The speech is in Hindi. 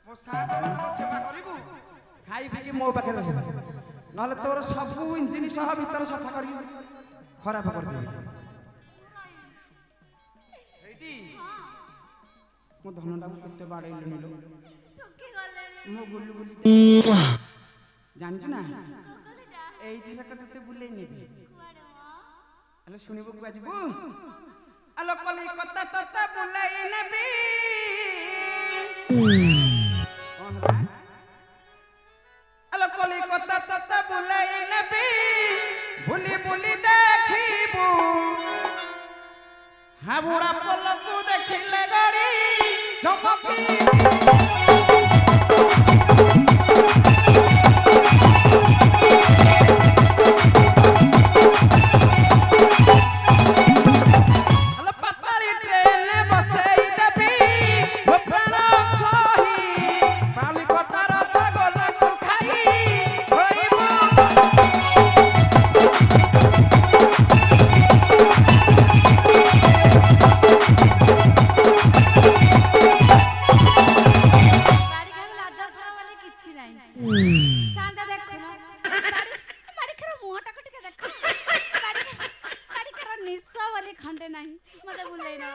मो साथ सेवा करिबु खाई पिकी मो पाखे रहबा नहले तोर सब इंजिन सह भीतर सफा करी खराब कर दे एटी मो धनटा केते बाडे लेनिलो सुखी गले मो गुल्लू गुल्ली जानछु ना एई थिरा कते बुलेई नेबी कुआडे म अले सुनिबो कुआ जिबु अलो कलिकता तते बुलेई नेबी अलो कलिकता तते बुलेई नेबी बुली बुली देखिबु हाबुड़ा पलकु देखिले गड़ी चमकी चांदा देखो ना बाड़ी खरा मुहटा को टिके देखो बाड़ी खरा निस्सा वाली खंडे नहीं मते बुले ना।